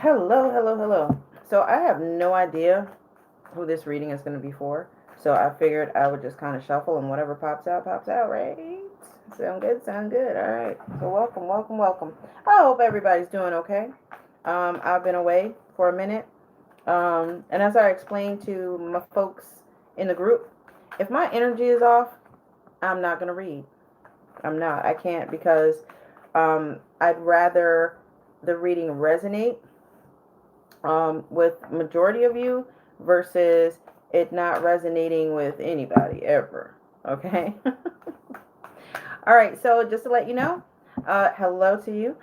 Hello. So I have no idea who this reading is going to be for. So I figured I would just kind of shuffle and whatever pops out, right? Sound good. All right. So welcome. I hope everybody's doing okay. I've been away for a minute. And as I explained to my folks in the group, if my energy is off, I'm not going to read. I'm not. I can't because I'd rather the reading resonate with majority of you versus it not resonating with anybody ever. Okay. All right. So just to let you know, hello to you.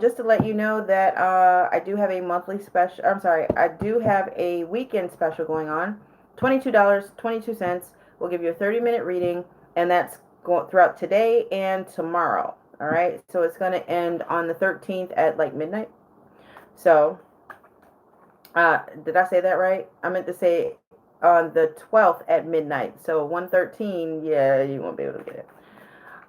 Just to let you know that I do have a monthly special. I'm sorry. I do have a weekend special going on. $22.22 will give you a 30-minute reading, and that's going throughout today and tomorrow. All right. So it's going to end on the 13th at like midnight. So did I say that right? I meant to say on the 12th at midnight. So 113, yeah, you won't be able to get it.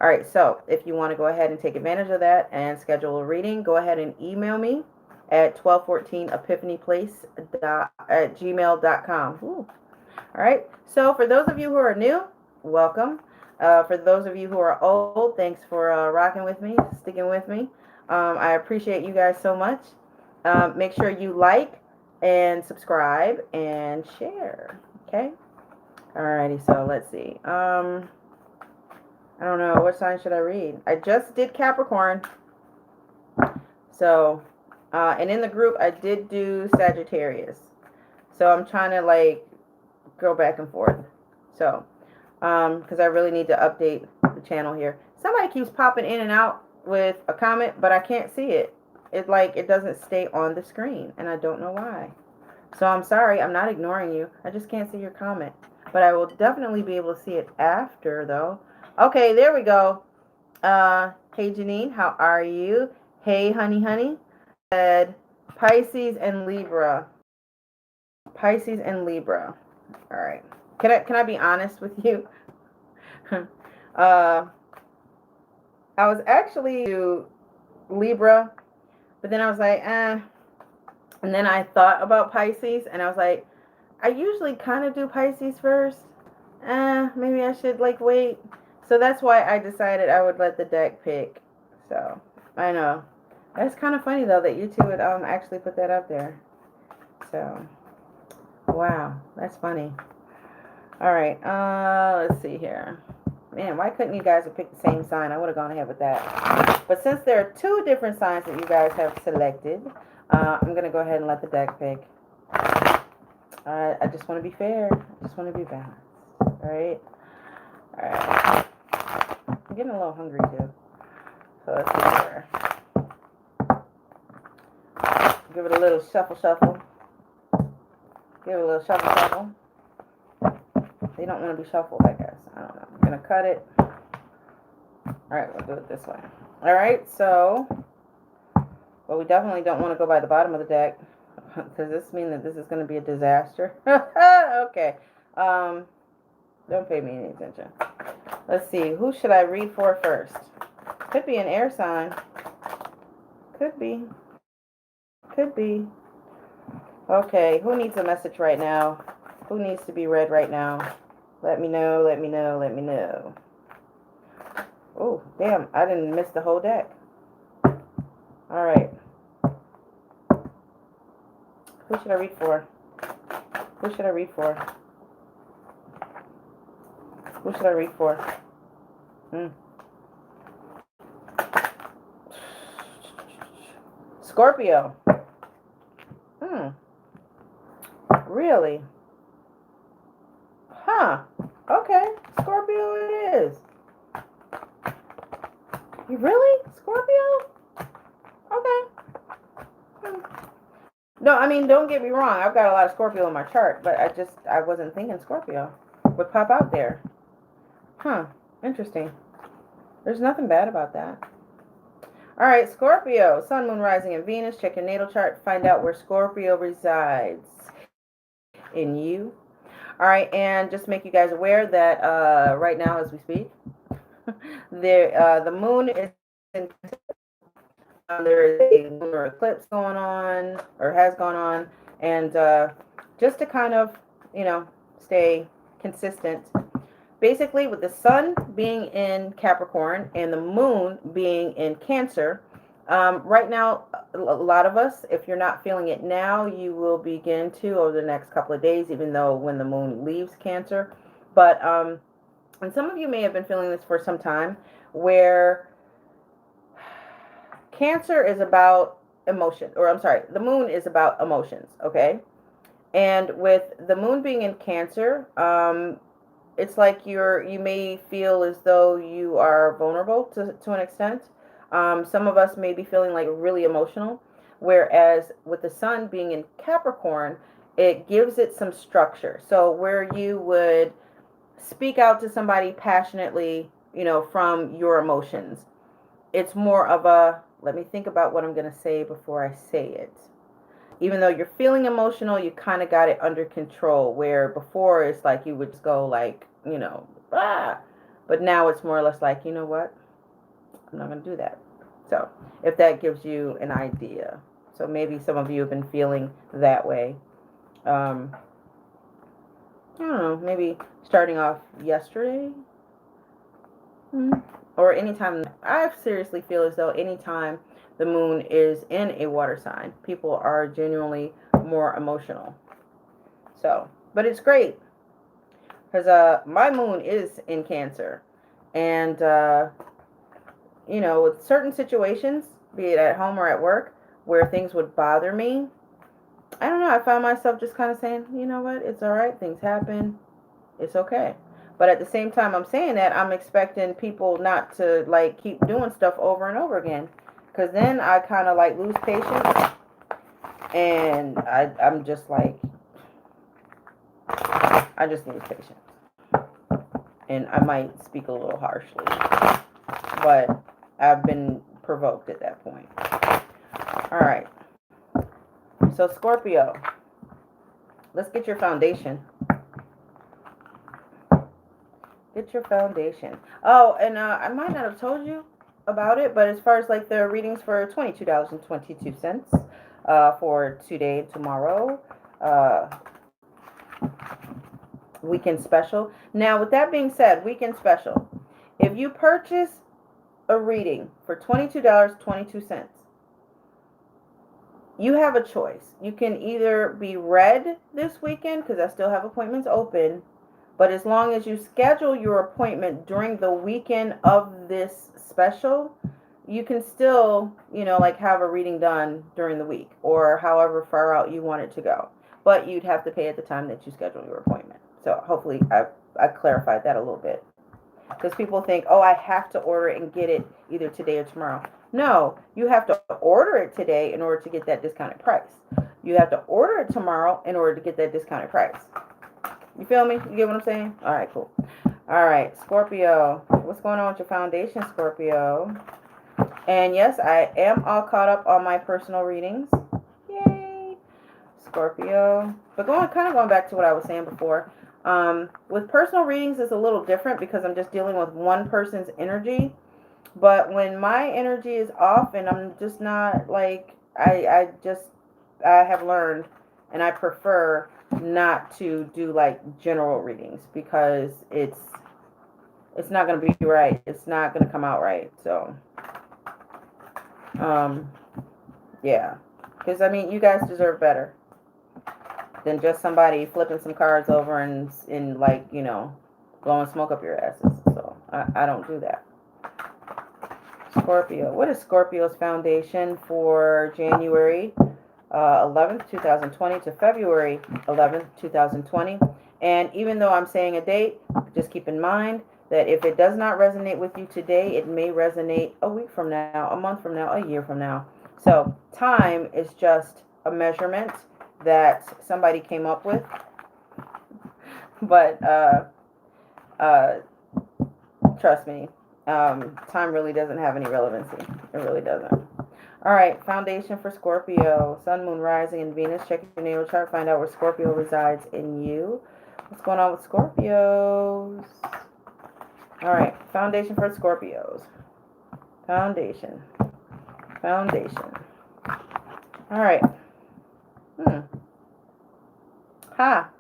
All right, so if you want to go ahead and take advantage of that and schedule a reading, go ahead and email me at 1214epiphanyplace@gmail.com. Ooh. All right, so for those of you who are new, welcome. For those of you who are old, thanks for rocking with me, sticking with me. I appreciate you guys so much. Make sure you like and subscribe and share. Okay. Alrighty. So let's see. I don't know what sign should I read. I just did Capricorn. So, and in the group I did do Sagittarius. So I'm trying to like go back and forth. So, because I really need to update the channel here. Somebody keeps popping in and out with a comment, but I can't see it. It doesn't stay on the screen, and I don't know why. So I'm sorry, I'm not ignoring you. I just can't see your comment. But I will definitely be able to see it after, though. Okay, there we go. Hey, Janine, how are you? Hey, honey. Said Pisces and Libra. Pisces and Libra. All right. Can I be honest with you? I was actually to Libra, but then I was like, eh. And then I thought about Pisces, and I was like, I usually kind of do Pisces first. Maybe I should like wait. So that's why I decided I would let the deck pick. So I know that's kind of funny though that you two would actually put that up there. So wow, that's funny. All right, let's see here. Man, why couldn't you guys have picked the same sign? I would have gone ahead with that. But since there are two different signs that you guys have selected, I'm gonna go ahead and let the deck pick. I just want to be fair. I just want to be balanced. All right. All right. I'm getting a little hungry too. So let's see here. Give it a little shuffle. Give it a little shuffle. They don't want to be shuffled, I guess. I don't know. I'm going to cut it. All right, we'll do it this way. All right, so, well, we definitely don't want to go by the bottom of the deck because this means that this is going to be a disaster. Okay. Don't pay me any attention. Let's see. Who should I read for first? Could be an air sign. Could be. Okay. Who needs a message right now? Who needs to be read right now? Let me know. Oh, damn. I didn't miss the whole deck. All right. Who should I read for? Scorpio. Really? Huh. Okay. Scorpio it is. You really? Scorpio? Okay. No, I mean, don't get me wrong. I've got a lot of Scorpio in my chart, but I wasn't thinking Scorpio would pop out there. Huh. Interesting. There's nothing bad about that. All right, Scorpio, Sun, Moon, Rising, and Venus. Check your natal chart. Find out where Scorpio resides in you. All right, and just make you guys aware that right now, as we speak, the moon is in There is a lunar eclipse going on, or has gone on, and just to kind of, stay consistent. Basically, with the sun being in Capricorn and the moon being in Cancer, right now, a lot of us, if you're not feeling it now, you will begin to over the next couple of days, even though when the moon leaves Cancer. But, and some of you may have been feeling this for some time, where Cancer is about emotion, or I'm sorry, the moon is about emotions, okay? And with the moon being in Cancer, it's like you may feel as though you are vulnerable to an extent. Some of us may be feeling like really emotional, whereas with the sun being in Capricorn, it gives it some structure. So where you would speak out to somebody passionately, from your emotions, it's more of a, let me think about what I'm going to say before I say it. Even though you're feeling emotional, you kind of got it under control, where before it's like you would just go like, ah. But now it's more or less like, you know what? I'm not going to do that. So if that gives you an idea. So maybe some of you have been feeling that way. I don't know, maybe starting off yesterday. Or anytime. I seriously feel as though anytime the moon is in a water sign, people are genuinely more emotional. So, but it's great because my moon is in Cancer, and with certain situations, be it at home or at work, where things would bother me, I don't know, I found myself just kind of saying, you know what, it's all right, things happen, it's okay. But at the same time I'm saying that, I'm expecting people not to like keep doing stuff over and over again, because then I kind of like lose patience, and I'm just like, I just lose patience, and I might speak a little harshly, but I've been provoked at that point. All right, so Scorpio, let's get your foundation. Get your foundation. Oh, and I might not have told you about it, but as far as like the readings for $22.22 for today and tomorrow, weekend special. Now, with that being said, weekend special. If you purchase a reading for $22.22, you have a choice. You can either be read this weekend, because I still have appointments open, but as long as you schedule your appointment during the weekend of this special, you can still, like have a reading done during the week or however far out you want it to go. But you'd have to pay at the time that you schedule your appointment. So hopefully I clarified that a little bit. Because people think, oh, I have to order it and get it either today or tomorrow. No, you have to order it today in order to get that discounted price. You have to order it tomorrow in order to get that discounted price. You feel me? You get what I'm saying? All right, cool. All right, Scorpio. What's going on with your foundation, Scorpio? And yes, I am all caught up on my personal readings. Yay! Scorpio. But kind of going back to what I was saying before. With personal readings, it's a little different because I'm just dealing with one person's energy. But when my energy is off and I'm just not like, I have learned, and I prefer not to do like general readings, because it's not going to be right. It's not going to come out right. So, yeah, because I mean, you guys deserve better than just somebody flipping some cards over and like, blowing smoke up your asses. So I don't do that. Scorpio. What is Scorpio's foundation for January 11th, 2020 to February 11th, 2020? And even though I'm saying a date, just keep in mind that if it does not resonate with you today, it may resonate a week from now, a month from now, a year from now. So time is just a measurement that somebody came up with. But trust me, time really doesn't have any relevancy. It really doesn't. All right, foundation for Scorpio. Sun, Moon, Rising, and Venus. Check your natal chart. Find out where Scorpio resides in you. What's going on with Scorpios? All right, foundation for Scorpios. Foundation. Foundation. All right. Ha.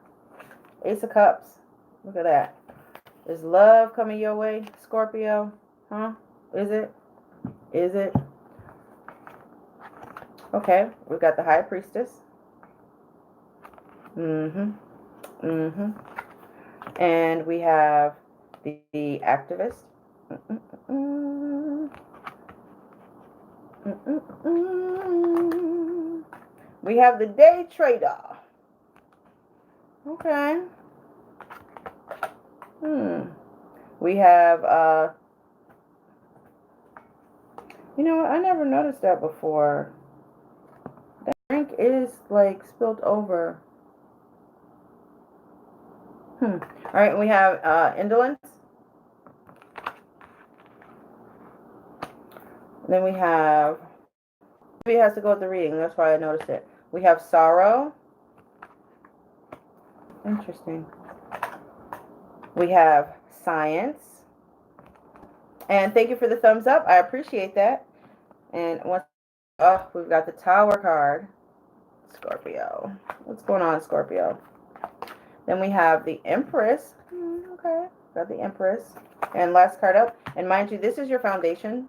Ace of Cups. Look at that. Is love coming your way, Scorpio? Huh? Is it? Is it? Okay. We've got the High Priestess. And we have the Activist. We have the Day Trader. Okay. We have, you know what? I never noticed that before. That drink is, like, spilled over. All right, we have indolence. Then we have, maybe it has to go with the reading. That's why I noticed it. We have sorrow. Interesting. We have science. And thank you for the thumbs up. I appreciate that. And once, oh, we've got the Tower card. Scorpio. What's going on, Scorpio? Then we have the Empress. Okay, got the Empress. And last card up. And mind you, this is your foundation.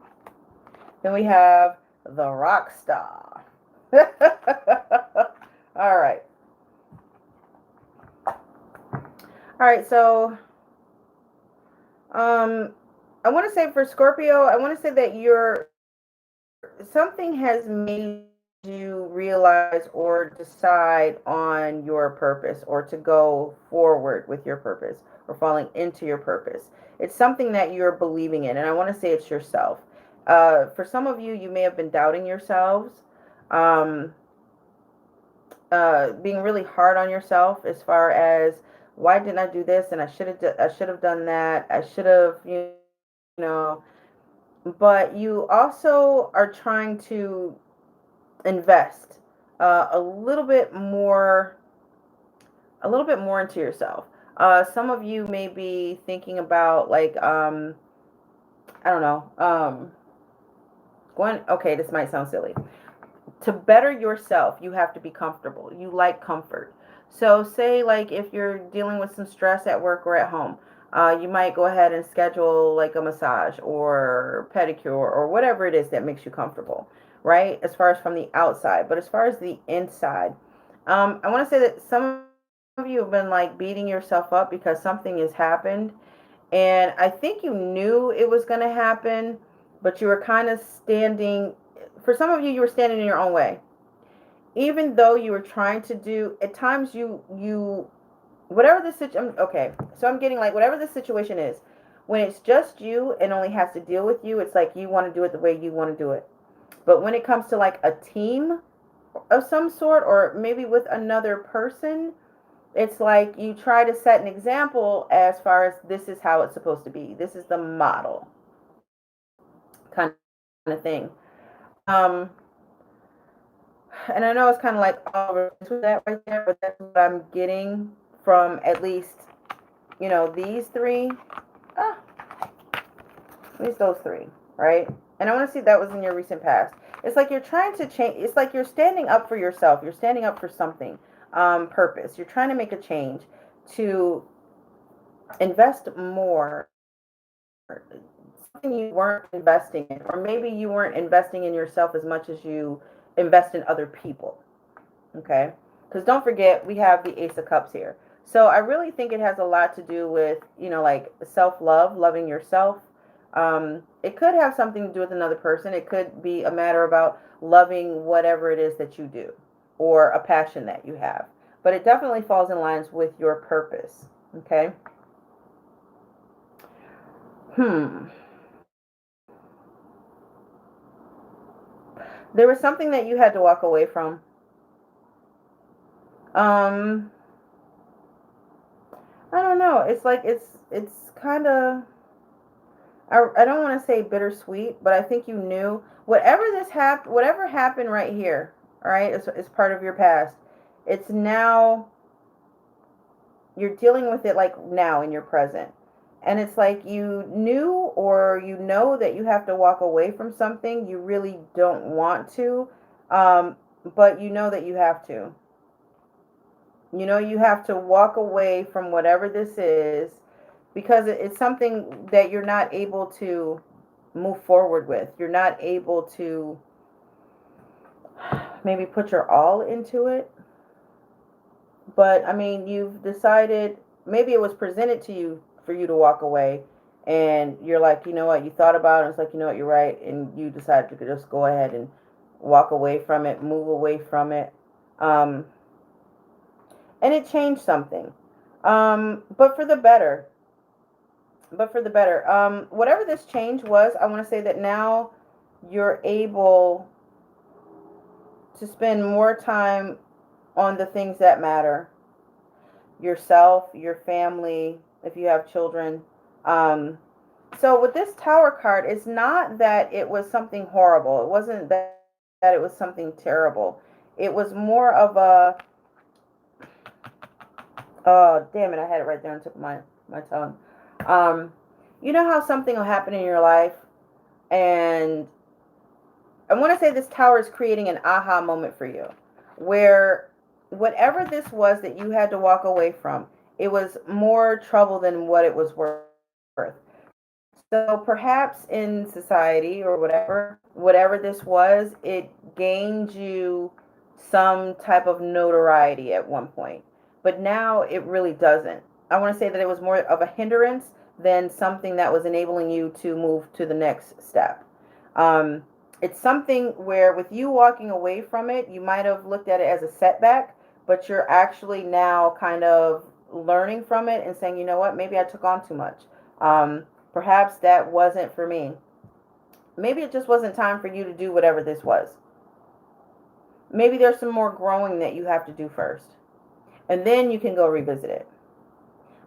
Then we have the Rock Star. All right. All right, so I want to say for Scorpio, I want to say that something has made you realize or decide on your purpose, or to go forward with your purpose, or falling into your purpose. It's something that you're believing in, and I want to say it's yourself. For some of you, you may have been doubting yourselves, being really hard on yourself as far as, why didn't I do this, and I should have done that, I should have, you know. But you also are trying to invest a little bit more into yourself. Some of you may be thinking about, like, I don't know, okay, this might sound silly. To better yourself, you have to be comfortable. You like comfort. So say, like, if you're dealing with some stress at work or at home, you might go ahead and schedule, like, a massage or pedicure or whatever it is that makes you comfortable, right? As far as from the outside. But as far as the inside, I want to say that some of you have been, like, beating yourself up because something has happened. And I think you knew it was going to happen, but you were kind of standing, for some of you, you were standing in your own way. Even though you were trying to do, at times whatever the situation, okay, so I'm getting, like, whatever the situation is, when it's just you and only has to deal with you, it's like you want to do it the way you want to do it. But when it comes to, like, a team of some sort, or maybe with another person, it's like you try to set an example as far as, this is how it's supposed to be. This is the model kind of thing. And I know it's kind of like all over that right there, but that's what I'm getting from, at least, you know, these three. At least those three, right? And I want to see if that was in your recent past. It's like you're trying to change. It's like you're standing up for yourself. You're standing up for something, purpose. You're trying to make a change, to invest more. Something you weren't investing in, or maybe you weren't investing in yourself as much as you invest in other people. Okay, because don't forget, we have the Ace of Cups here. So I really think it has a lot to do with, you know, like, self-love, loving yourself. It could have something to do with another person. It could be a matter about loving whatever it is that you do, or a passion that you have. But it definitely falls in lines with your purpose. Okay. There was something that you had to walk away from. I don't know. It's like, it's kind of, I don't want to say bittersweet, but I think you knew whatever happened right here, all right, is part of your past. It's now, you're dealing with it, like, now in your present. And it's like you knew, or you know that you have to walk away from something. You really don't want to, but you know that you have to. You know you have to walk away from whatever this is, because it's something that you're not able to move forward with. You're not able to maybe put your all into it. But I mean, you've decided, maybe it was presented to you for you to walk away, and you're like, you know what, you thought about it, it's like, you know what, you're right, and you decided to just go ahead and walk away from it, move away from it. Um, and it changed something. But for the better. But for the better. Whatever this change was, I want to say that now you're able to spend more time on the things that matter: yourself, your family, if you have children. Um, so with this Tower card, it's not that it was something horrible. It wasn't that it was something terrible. It was more of a, oh damn it, I had it right there on the tip of my tongue. Um, you know how something will happen in your life, and I want to say this Tower is creating an aha moment for you, where whatever this was that you had to walk away from, it was more trouble than what it was worth. So perhaps in society or whatever this was, it gained you some type of notoriety at one point. But now it really doesn't. I want to say that it was more of a hindrance than something that was enabling you to move to the next step. Um, it's something where with you walking away from it, you might have looked at it as a setback, but you're actually now kind of learning from it and saying, you know what, maybe I took on too much. Perhaps that wasn't for me. Maybe it just wasn't time for you to do whatever this was. Maybe there's some more growing that you have to do first. And then you can go revisit it.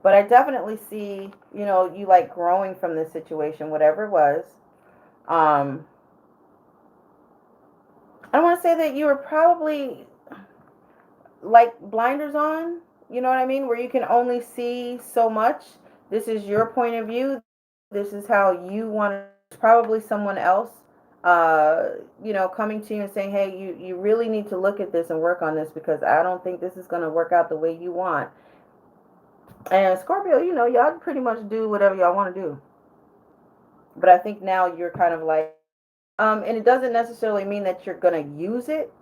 But I definitely see, you like growing from this situation, whatever it was. Um, I want to say that you were probably like blinders on, you know what I mean? Where you can only see so much. This is your point of view. This is how you want to. Probably someone else, coming to you and saying, hey, you really need to look at this and work on this, because I don't think this is going to work out the way you want. And Scorpio, y'all pretty much do whatever y'all want to do. But I think now you're kind of like, and it doesn't necessarily mean that you're going to use it,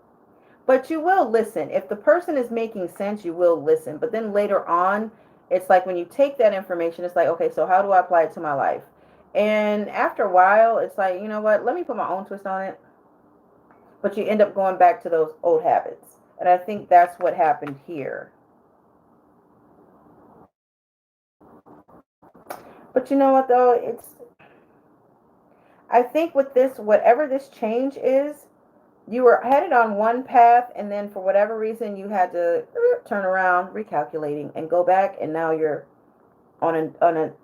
but you will listen. If the person is making sense, you will listen. But then later on, it's like when you take that information, it's like, okay, so how do I apply it to my life? And after a while, it's like, you know what, let me put my own twist on it. But you end up going back to those old habits. And I think that's what happened here. But you know what, though? I think with this, whatever this change is, you were headed on one path, and then for whatever reason, you had to turn around, recalculating, and go back, and now you're on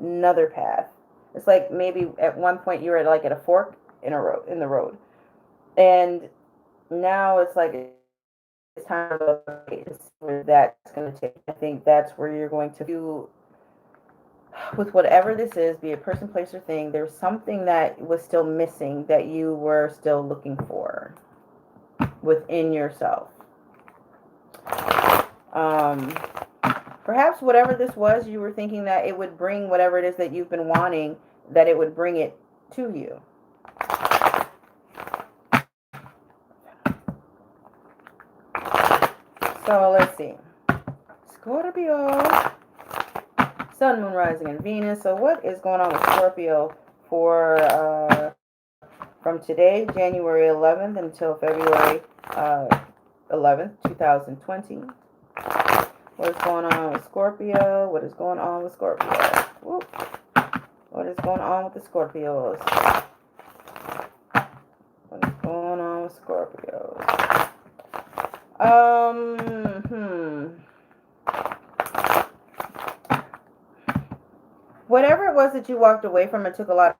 another path. It's like maybe at one point you were like at a fork in the road, and now it's like it's time to where that's going to take. I think that's where you're going to do with whatever this is, be it person, place, or thing. There's something that was still missing that you were still looking for within yourself. Um, Perhaps whatever this was, you were thinking that it would bring whatever it is that you've been wanting, that it would bring it to you. So let's see. Scorpio. Sun, Moon, Rising, and Venus. So what is going on with Scorpio for from today, January 11th, until February 11th, 2020? What is going on with Scorpio? What is going on with Scorpio? Whoop. What is going on with the Scorpios? What is going on with Scorpios? Whatever it was that you walked away from, it took a lot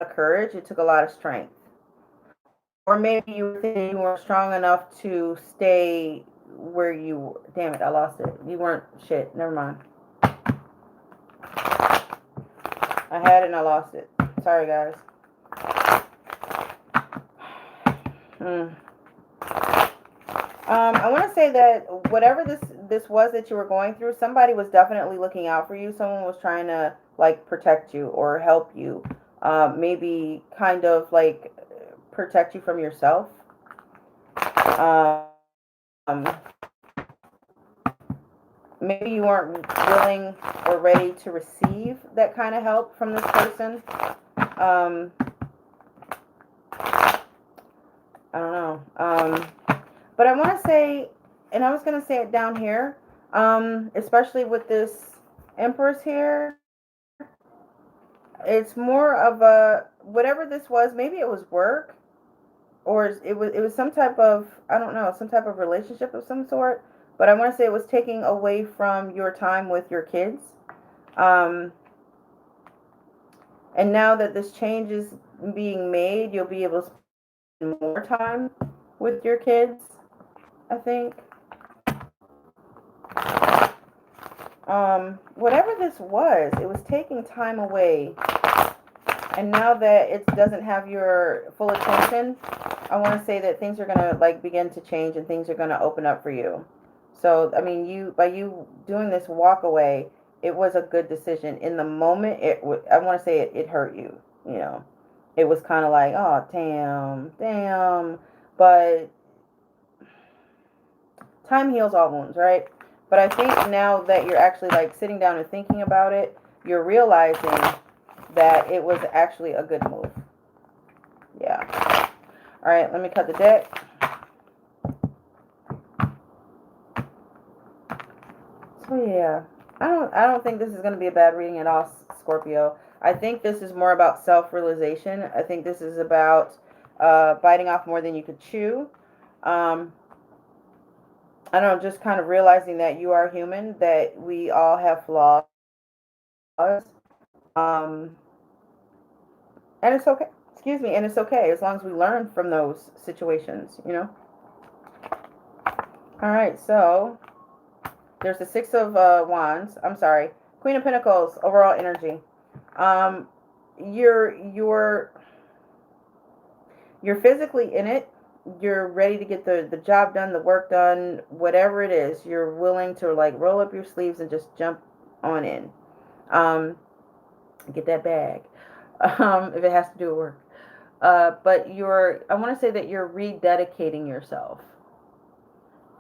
of courage. It took a lot of strength. Or maybe you were thinking you weren't strong enough to stay where you were. Damn it, I lost it. You weren't shit. Never mind. I had it and I lost it. Sorry, guys. I want to say that whatever this was that you were going through, somebody was definitely looking out for you. Someone was trying to like protect you or help you. Maybe kind of like protect you from yourself. Um, Maybe you weren't willing or ready to receive that kind of help from this person. I don't know. But I want to say, and I was going to say it down here, especially with this Empress here, it's more of a, whatever this was, maybe it was work, or it was some type of, I don't know, some type of relationship of some sort. But I want to say it was taking away from your time with your kids. Um, and now that this change is being made, you'll be able to spend more time with your kids, I think. Whatever this was, it was taking time away. And now that it doesn't have your full attention, I want to say that things are going to like begin to change and things are going to open up for you. So, I mean, by you doing this walk away, it was a good decision. In the moment, I want to say it hurt you, you know. It was kind of like, oh, damn. But time heals all wounds, right? But I think now that you're actually like sitting down and thinking about it, you're realizing that it was actually a good move. Yeah. All right, let me cut the deck. So yeah, I don't think this is going to be a bad reading at all, Scorpio. I think this is more about self-realization. I think this is about biting off more than you could chew. Um, I don't know, just kind of realizing that you are human, that we all have flaws. Um, and it's okay. Excuse me, and it's okay as long as we learn from those situations, you know? All right, so there's the Six of Wands. I'm sorry, Queen of Pentacles, overall energy. Um, you're you're physically in it. You're ready to get the job done, the work done, whatever it is. You're willing to like roll up your sleeves and just jump on in. Um, get that bag. If it has to do with work. But I want to say that you're rededicating yourself.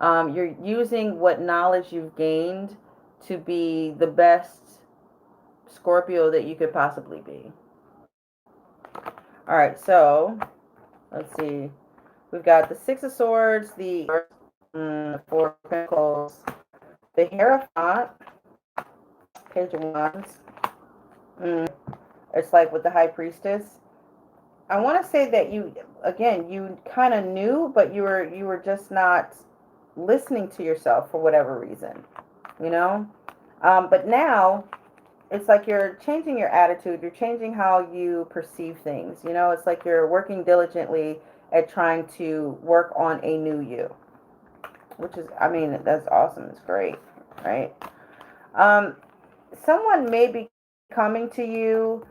You're using what knowledge you've gained to be the best Scorpio that you could possibly be. All right, so let's see. We've got the Six of Swords, the Four of Pentacles, the Hierophant, Page of Wands. It's like with the High Priestess. I want to say that you kind of knew, but you were just not listening to yourself for whatever reason, you know. But now it's like you're changing your attitude. You're changing how you perceive things. You know, it's like you're working diligently at trying to work on a new you, which is, I mean, that's awesome. It's great, right? Someone may be coming to you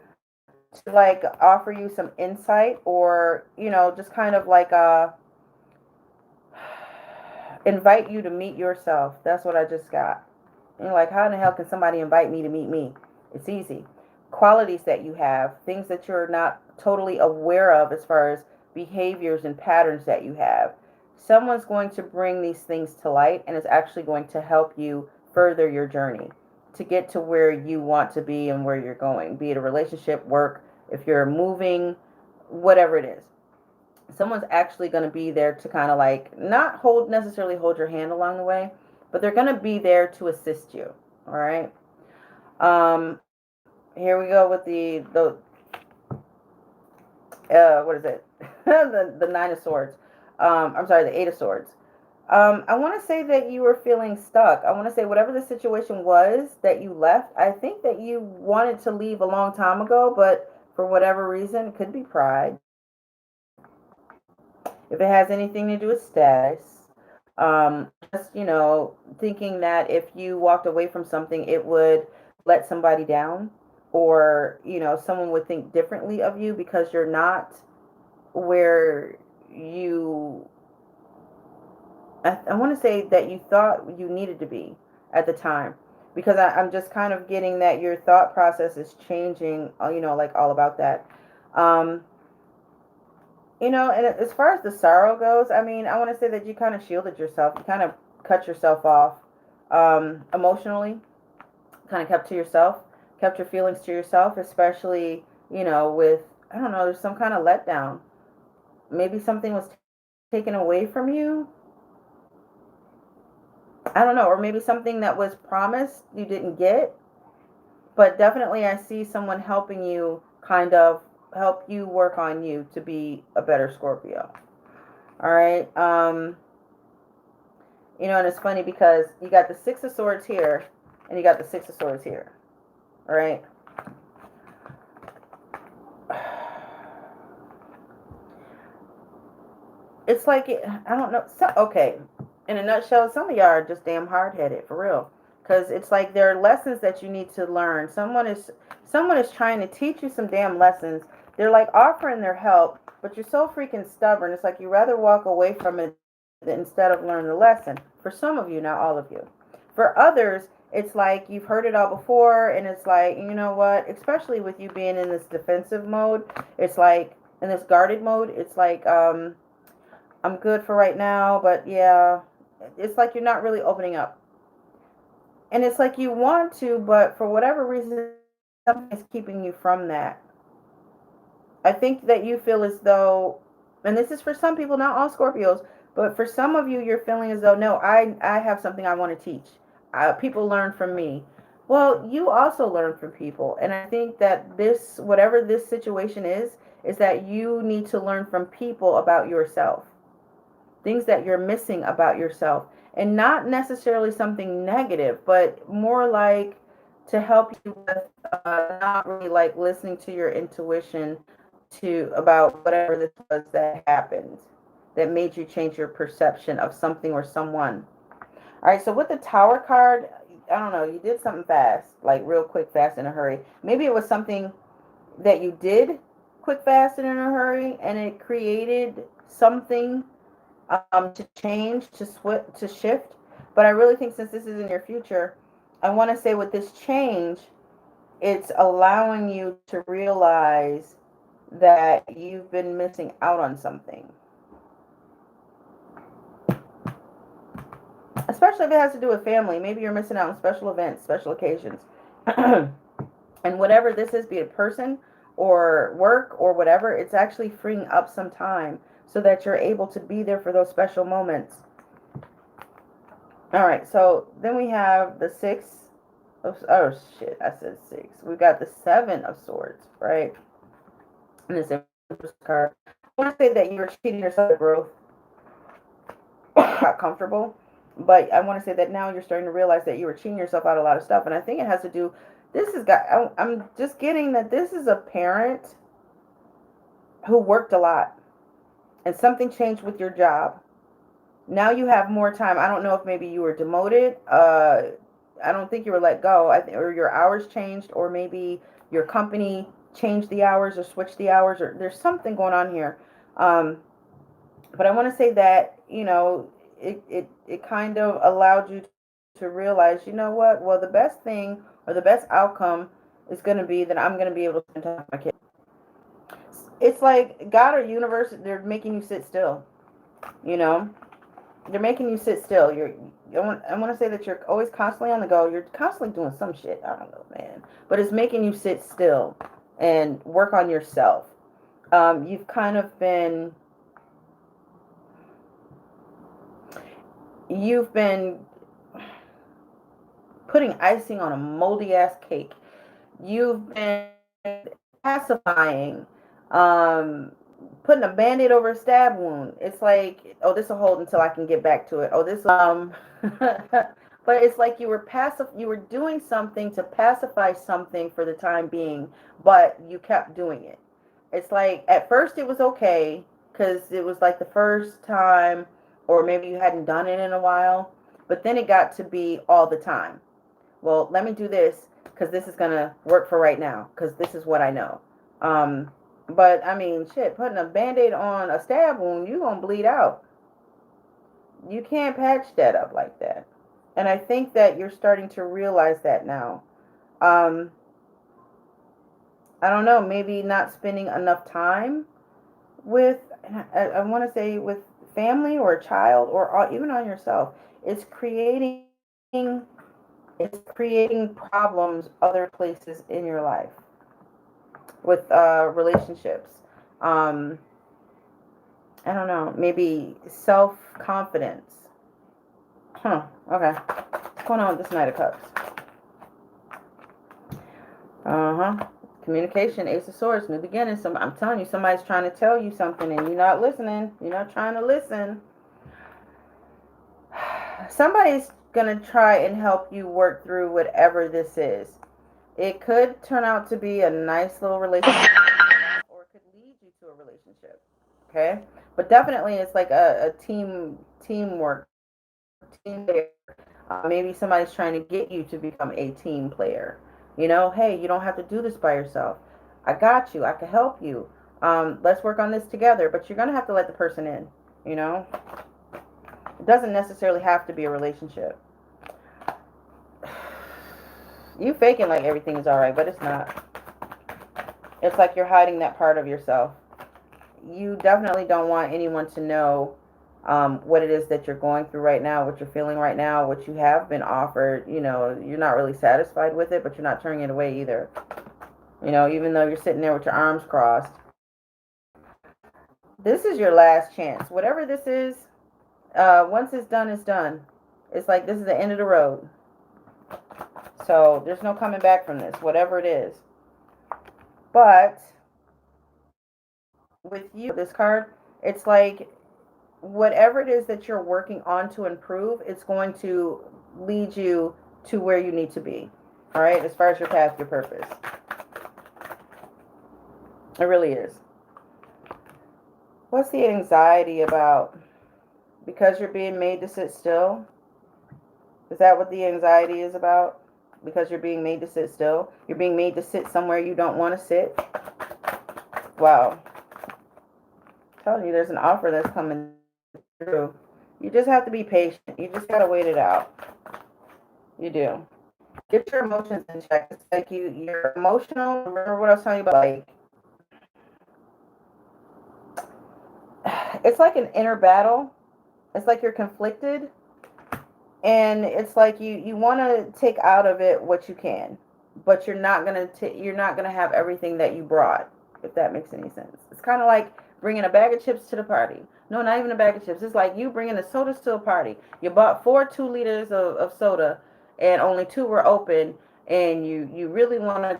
to like offer you some insight, or you know, just kind of like invite you to meet yourself. That's what I just got. You know, like, how in the hell can somebody invite me to meet me? It's easy. Qualities that you have, things that you're not totally aware of as far as behaviors and patterns that you have. Someone's going to bring these things to light, and it's actually going to help you further your journey to get to where you want to be and where you're going, be it a relationship, work, if you're moving, whatever it is. Someone's actually going to be there to kind of like not necessarily hold your hand along the way, but they're going to be there to assist you. All right. Here we go with the what is it? the Nine of Swords. I'm sorry, the Eight of Swords. I want to say that you were feeling stuck. I want to say whatever the situation was that you left, I think that you wanted to leave a long time ago, but for whatever reason, it could be pride. If it has anything to do with status, just, you know, thinking that if you walked away from something, it would let somebody down. or, you know, someone would think differently of you because you're not where you, I want to say that you thought you needed to be at the time. Because I'm just kind of getting that your thought process is changing, you know, like all about that. Um, you know, and as far as the sorrow goes, I mean, I want to say that you kind of shielded yourself. You kind of cut yourself off emotionally, kind of kept to yourself, kept your feelings to yourself, especially, you know, with, I don't know, there's some kind of letdown. Maybe something was taken away from you. I don't know, or maybe something that was promised you didn't get. But definitely, I see someone helping you, kind of help you work on you to be a better Scorpio. All right. You know, and it's funny because you got the Six of Swords here, and you got the Six of Swords here. All right. It's like, I don't know. So, okay. In a nutshell, some of y'all are just damn hard-headed, for real. Because it's like there are lessons that you need to learn. Someone is trying to teach you some damn lessons. They're like offering their help, but you're so freaking stubborn. It's like you rather walk away from it instead of learn the lesson. For some of you, not all of you. For others, it's like you've heard it all before, and it's like, you know what? Especially with you being in this defensive mode, it's like in this guarded mode. It's like, I'm good for right now, but yeah, it's like you're not really opening up. And it's like you want to, but for whatever reason, something is keeping you from that. I think that you feel as though, and this is for some people, not all Scorpios, but for some of you, you're feeling as though, no, I have something I want to teach. People learn from me. Well, you also learn from people. And I think that this, whatever this situation is that you need to learn from people about yourself, things that you're missing about yourself, and not necessarily something negative, but more like to help you with not really like listening to your intuition to about whatever this was that happened that made you change your perception of something or someone. All right, so with the Tower card, I don't know, you did something fast, like real quick, fast, in a hurry. Maybe it was something that you did quick, fast, and in a hurry, and it created something to change, to shift. But I really think since this is in your future, I want to say with this change, it's allowing you to realize that you've been missing out on something. Especially if it has to do with family. Maybe you're missing out on special events, special occasions. And whatever this is, be it a person or work or whatever, it's actually freeing up some time so that you're able to be there for those special moments. All right, so then we have the Six of, oh shit, I said six. We've got the Seven of Swords, right? And this card. I want to say that you were cheating yourself of growth, got comfortable, but I want to say that now you're starting to realize that you were cheating yourself out of a lot of stuff, and I think it has to do. This has got. I'm just getting that this is a parent who worked a lot, and something changed with your job. Now you have more time. I don't know if maybe you were demoted. I don't think you were let go. Or your hours changed, or maybe your company changed the hours or switched the hours, or there's something going on here. But I want to say that, you know, it kind of allowed you to realize, you know what? Well, the best thing or the best outcome is going to be that I'm going to be able to spend time with my kids. It's like God or universe, they're making you sit still, you know? They're making you sit still. I want to say that you're always constantly on the go. You're constantly doing some shit. I don't know, man. But it's making you sit still and work on yourself. You've kind of been putting icing on a moldy ass cake. You've been pacifying, um, putting a band-aid over a stab wound. It's like, oh, this will hold until I can get back to it. Oh, this but it's like you were doing something to pacify something for the time being, but you kept doing it. It's like at first it was okay because it was like the first time, or maybe you hadn't done it in a while, but then it got to be all the time. Well, let me do this. because this is going to work for right now, because this is what I know. But I mean, shit, putting a band-aid on a stab wound, you're going to bleed out. You can't patch that up like that. And I think that you're starting to realize that now. I don't know, maybe not spending enough time with, I want to say with family or a child or even on yourself. It's creating problems other places in your life with relationships. I don't know, maybe self-confidence. Okay. What's going on with this Knight of Cups? Communication, Ace of Swords, new beginnings. I'm telling you, somebody's trying to tell you something and you're not listening. You're not trying to listen. Somebody's going to try and help you work through whatever this is. It could turn out to be a nice little relationship, or it could lead you to a relationship. Okay? But definitely it's like a teamwork, team player. Maybe somebody's trying to get you to become a team player. You know, hey, you don't have to do this by yourself. I got you. I can help you. Let's work on this together. But you're going to have to let the person in, you know? It doesn't necessarily have to be a relationship. You faking like everything is all right, but it's not. It's like you're hiding that part of yourself. You definitely don't want anyone to know what it is that you're going through right now, what you're feeling right now, what you have been offered. You know, you're not really satisfied with it, but you're not turning it away either. You know, even though you're sitting there with your arms crossed. This is your last chance. Whatever this is, once it's done, it's done. It's like this is the end of the road. So there's no coming back from this, whatever it is. But with you, this card, it's like whatever it is that you're working on to improve, it's going to lead you to where you need to be. All right, as far as your path, your purpose. It really is. What's the anxiety about? Because you're being made to sit still? Is that what the anxiety is about? Because you're being made to sit still? You're being made to sit somewhere you don't want to sit? Wow. I'm telling you, there's an offer that's coming through. You just have to be patient. You just got to wait it out. You do. Get your emotions in check. It's like you're emotional. Remember what I was telling you about? Like, it's like an inner battle. It's like you're conflicted. And it's like you want to take out of it what you can, but you're not gonna have everything that you brought, if that makes any sense. It's kind of like bringing a bag of chips to the party. No, not even a bag of chips. It's like you bringing the sodas to a party. You bought 4 2-liters of soda, and only 2 were open, and you really want to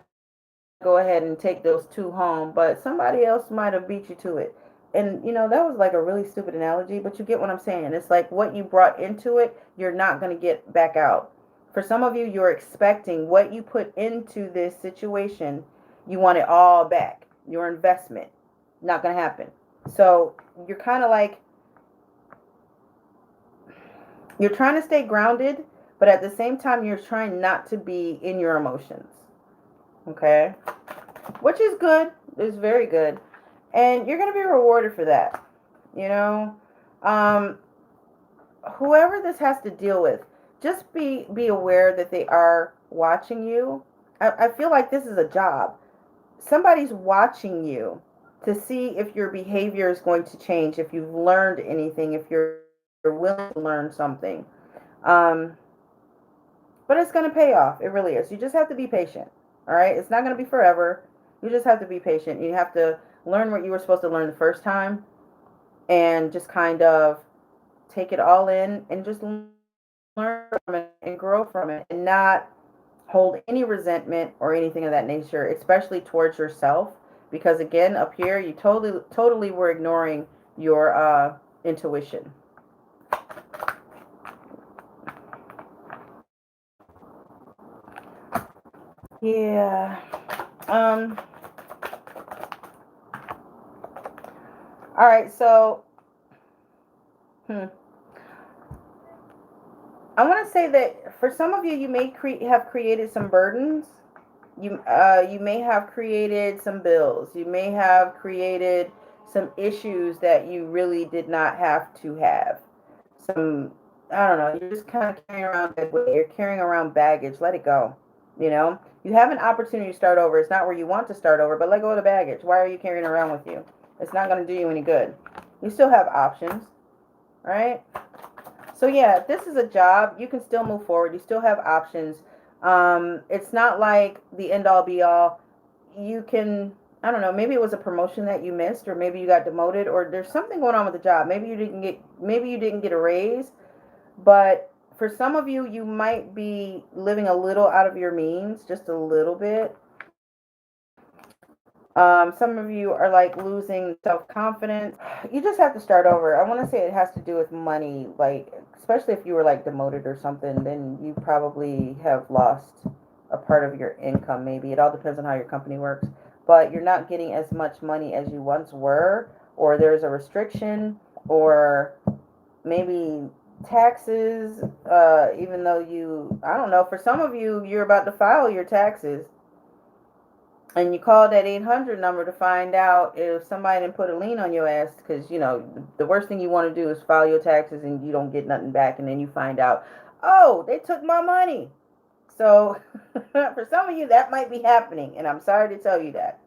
go ahead and take those 2 home, but somebody else might have beat you to it. And you know, that was like a really stupid analogy, but you get what I'm saying. It's like what you brought into it, you're not going to get back out. For some of you, you're expecting what you put into this situation, you want it all back. Your investment, not going to happen. So you're kind of like, you're trying to stay grounded, but at the same time, you're trying not to be in your emotions. Okay? Which is good. It's very good. And you're going to be rewarded for that. You know? Whoever this has to deal with, just be aware that they are watching you. I feel like this is a job. Somebody's watching you to see if your behavior is going to change, if you've learned anything, if you're willing to learn something. But it's going to pay off. It really is. You just have to be patient. All right? It's not going to be forever. You just have to be patient. You have to learn what you were supposed to learn the first time and just kind of take it all in and just learn from it and grow from it and not hold any resentment or anything of that nature, especially towards yourself. Because again, up here, you totally were ignoring your intuition. Yeah. All right, so I want to say that for some of you, you may have created some burdens. You may have created some bills. You may have created some issues that you really did not have to have. Some, I don't know, you're just kind of carrying around that weight. You're carrying around baggage. Let it go. You know, you have an opportunity to start over. It's not where you want to start over, but let go of the baggage. Why are you carrying it around with you? It's not going to do you any good. You still have options, right? So yeah, if this is a job, you can still move forward. You still have options. It's not like the end all be all. You can, I don't know, maybe it was a promotion that you missed, or maybe you got demoted, or there's something going on with the job. Maybe you didn't get a raise, but for some of you, you might be living a little out of your means, just a little bit. Some of you are like losing self confidence. You just have to start over. I want to say it has to do with money, like, especially if you were like demoted or something, then you probably have lost a part of your income, maybe. It all depends on how your company works. But you're not getting as much money as you once were, or there's a restriction, or maybe taxes, even though I don't know, for some of you, you're about to file your taxes and you call that 800 number to find out if somebody didn't put a lien on your ass, because the worst thing you want to do is file your taxes and you don't get nothing back, and then you find out, oh, they took my money. So for some of you that might be happening, and I'm sorry to tell you that.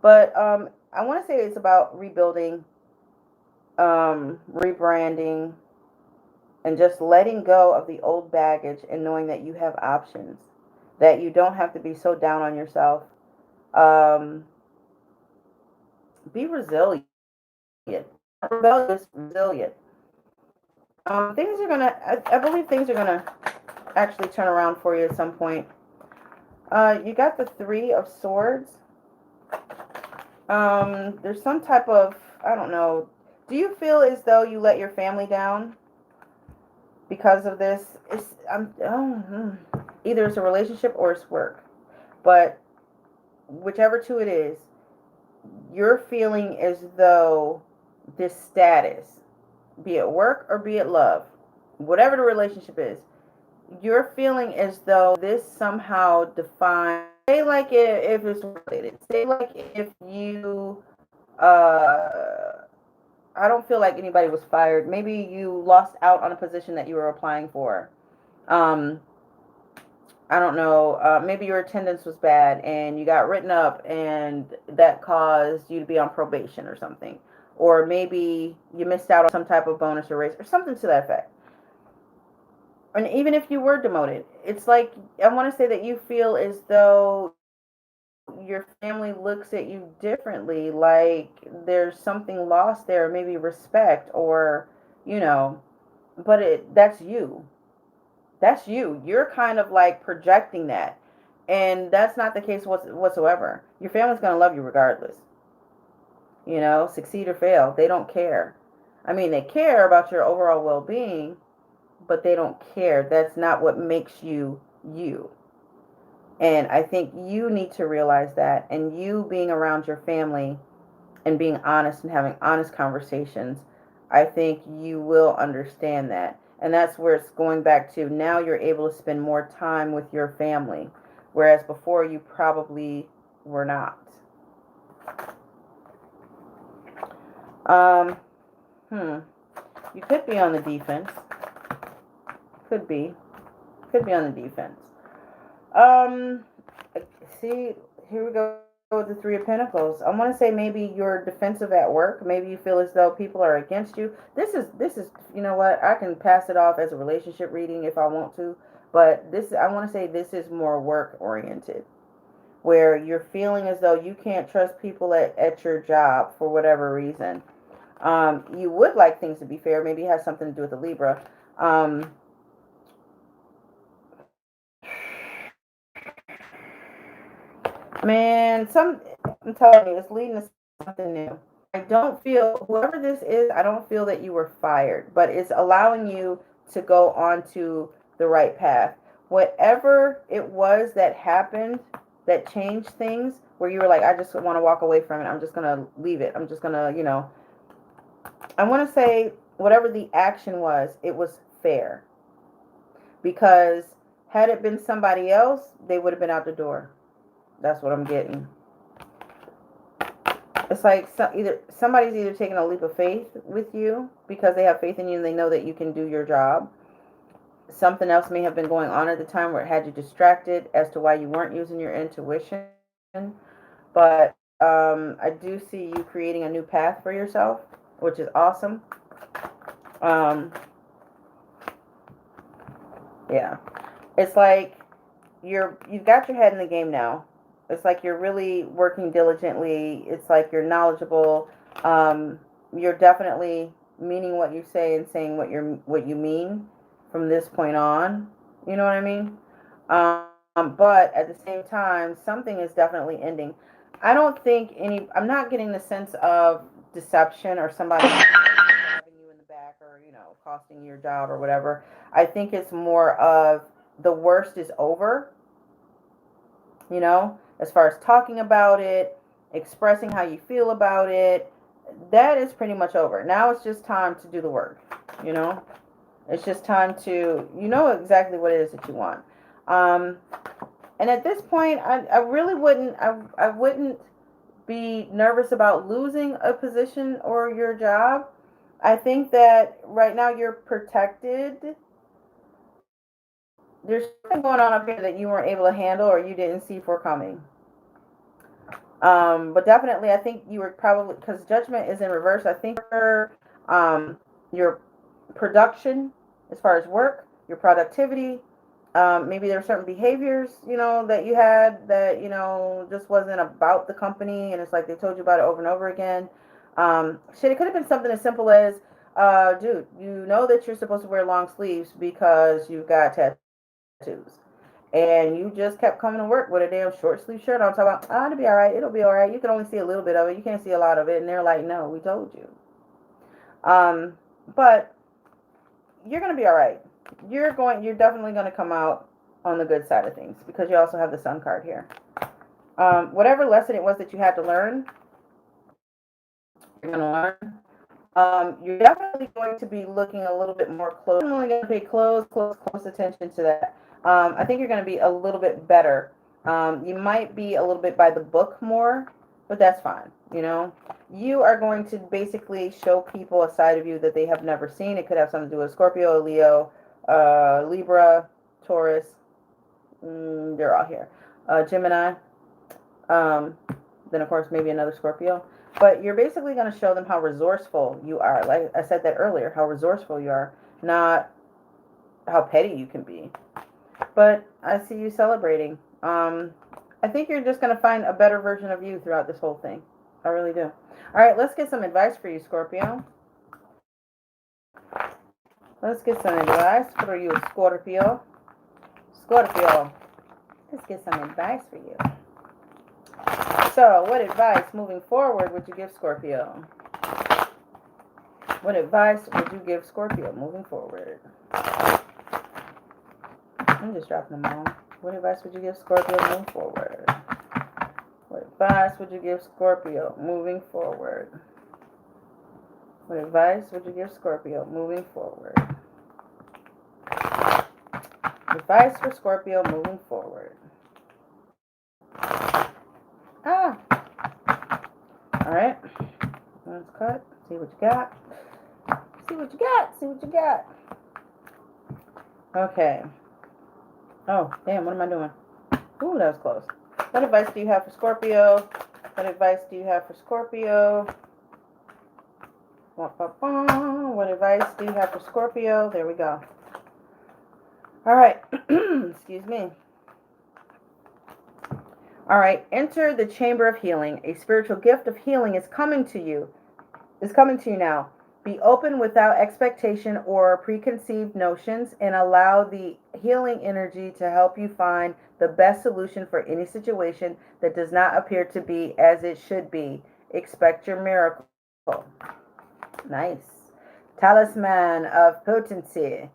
But I want to say it's about rebuilding, rebranding, and just letting go of the old baggage and knowing that you have options, that you don't have to be so down on yourself. um, be resilient. Not rebellious, resilient. Things are gonna. I believe things are gonna actually turn around for you at some point. You got the Three of Swords. There's some type of, I don't know. Do you feel as though you let your family down because of this? Either it's a relationship or it's work, but whichever two it is, you're feeling as though this status, be it work or be it love, whatever the relationship is, you're feeling as though this somehow defines, say like if it's related, say like if you, I don't feel like anybody was fired. Maybe you lost out on a position that you were applying for. Um, I don't know, maybe your attendance was bad and you got written up and that caused you to be on probation or something. Or maybe you missed out on some type of bonus or raise or something to that effect. And even if you were demoted, it's like, I want to say that you feel as though your family looks at you differently, like there's something lost there, maybe respect, or, you know, but that's you. That's you. You're kind of like projecting that. And that's not the case whatsoever. Your family's going to love you regardless. Succeed or fail. They don't care. I mean, they care about your overall well being, but they don't care. That's not what makes you you. And I think you need to realize that. And you being around your family and being honest and having honest conversations, I think you will understand that. And that's where it's going back to, now you're able to spend more time with your family, whereas before you probably were not. Um, hmm. You could be on the defense. Could be. Could be on the defense. Um, See, here we go with the Three of Pentacles. I want to say maybe you're defensive at work. Maybe you feel as though people are against you. This is, you know what? I can pass it off as a relationship reading if I want to, but I want to say this is more work oriented, where you're feeling as though you can't trust people at your job for whatever reason. You would like things to be fair. Maybe it has something to do with the Libra. Man, I'm telling you, it's leading to something new. I don't feel, whoever this is, I don't feel that you were fired, but it's allowing you to go onto the right path. Whatever it was that happened that changed things, where you were like, I just want to walk away from it. I'm just going to leave it. I'm just going to, I want to say whatever the action was, it was fair. because had it been somebody else, they would have been out the door. That's what I'm getting. It's like somebody's either taking a leap of faith with you because they have faith in you and they know that you can do your job. Something else may have been going on at the time where it had you distracted as to why you weren't using your intuition. But I do see you creating a new path for yourself, which is awesome. Yeah. It's like you've got your head in the game now. It's like you're really working diligently. It's like you're knowledgeable. You're definitely meaning what you say and saying what you mean from this point on. You know what I mean? But at the same time, something is definitely ending. I don't think I'm not getting the sense of deception or somebody stabbing you in the back or, costing your job or whatever. I think it's more of the worst is over, as far as talking about it, expressing how you feel about it. That is pretty much over. Now it's just time to do the work, It's just time to, exactly what it is that you want. And at this point, I really wouldn't be nervous about losing a position or your job. I think that right now you're protected. There's something going on up here that you weren't able to handle or you didn't see for coming. But definitely, I think you were probably, because judgment is in reverse. I think your production, as far as work, your productivity, maybe there were certain behaviors, that you had that, just wasn't about the company. And it's like they told you about it over and over again. It could have been something as simple as, dude, you know that you're supposed to wear long sleeves because you've got tattoos. And you just kept coming to work with a damn short sleeve shirt on, talking about, it'll be all right, it'll be all right. You can only see a little bit of it. You can't see a lot of it. And they're like, no, we told you. But you're going to be all right. You're definitely going to come out on the good side of things because you also have the Sun card here. Whatever lesson it was that you had to learn, you're going to learn. You're definitely going to be looking a little bit more close. You're only going to pay close attention to that. I think you're going to be a little bit better. You might be a little bit by the book more, but that's fine. You are going to basically show people a side of you that they have never seen. It could have something to do with Scorpio, Leo, Libra, Taurus. They're all here. Gemini. Then, of course, maybe another Scorpio. But you're basically going to show them how resourceful you are. Like I said that earlier, how resourceful you are, not how petty you can be. But I see you celebrating. I think you're just going to find a better version of you throughout this whole thing. I really do. All right, let's get some advice for you, Scorpio. Let's get some advice for you, Scorpio. Scorpio, let's get some advice for you. So, what advice moving forward would you give Scorpio? What advice would you give Scorpio moving forward? I'm just dropping them all. What advice would you give Scorpio moving forward? What advice would you give Scorpio moving forward? What advice would you give Scorpio moving forward? Advice for Scorpio moving forward. All right. Let's cut. See what you got. See what you got. See what you got. Okay. Oh, damn. What am I doing? Ooh, that was close. What advice do you have for Scorpio? What advice do you have for Scorpio? What advice do you have for Scorpio? There we go. All right. Excuse me. All right. Enter the chamber of healing. A spiritual gift of healing is coming to you. Now. Be open without expectation or preconceived notions and allow the healing energy to help you find the best solution for any situation that does not appear to be as it should be. Expect your miracle. Nice. Talisman of potency.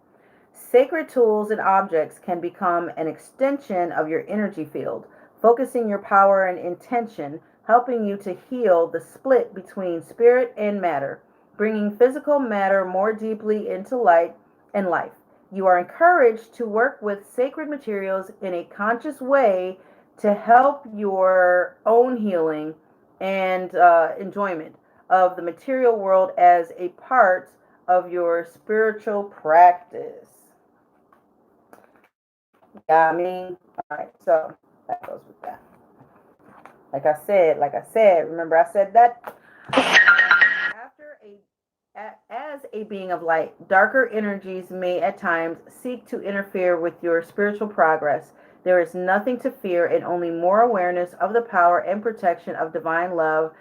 Sacred tools and objects can become an extension of your energy field, focusing your power and intention, helping you to heal the split between spirit and matter, bringing physical matter more deeply into light and life. You are encouraged to work with sacred materials in a conscious way to help your own healing and enjoyment of the material world as a part of your spiritual practice. Yeah, I mean, all right, so that goes with that. Like I said, remember I said that after as a being of light, darker energies may at times seek to interfere with your spiritual progress. There is nothing to fear and only more awareness of the power and protection of divine love,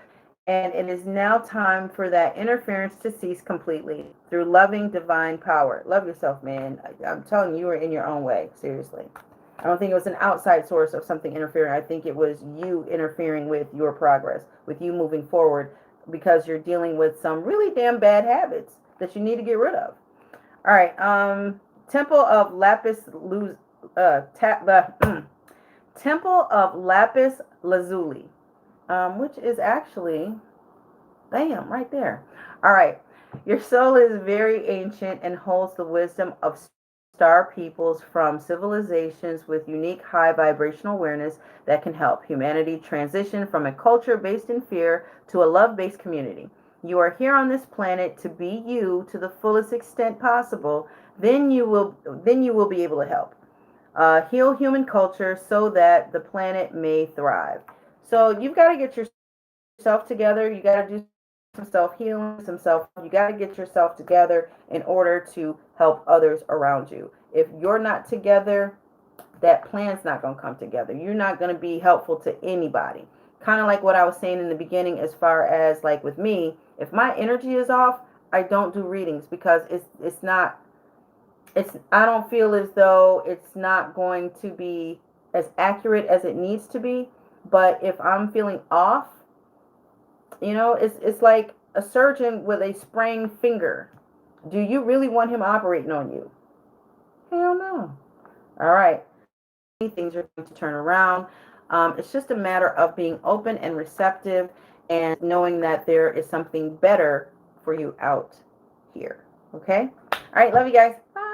and it is now time for that interference to cease completely through loving divine power. Love yourself, man. I'm telling you, you are in your own way. Seriously. I don't think it was an outside source of something interfering. I think it was you interfering with your progress, with you moving forward, because you're dealing with some really damn bad habits that you need to get rid of. All right. Temple of Lapis Luz, Temple of Lapis Lazuli, which is actually, bam, right there. All right. Your soul is very ancient and holds the wisdom of star peoples from civilizations with unique high vibrational awareness that can help humanity transition from a culture based in fear to a love-based community. You are here on this planet to be you to the fullest extent possible. Then you will be able to help heal human culture so that the planet may thrive. So you've got to get yourself together. You got to do some self healing, some self. You got to get yourself together in order to help others around you. If you're not together, that plan's not going to come together. You're not going to be helpful to anybody. Kind of like what I was saying in the beginning, as far as like with me, if my energy is off, I don't do readings because it's not. It's I don't feel as though it's not going to be as accurate as it needs to be. But if I'm feeling off, it's like a surgeon with a sprained finger. Do you really want him operating on you? Hell no. All right. Things are going to turn around. It's just a matter of being open and receptive and knowing that there is something better for you out here. Okay? All right. Love you guys. Bye.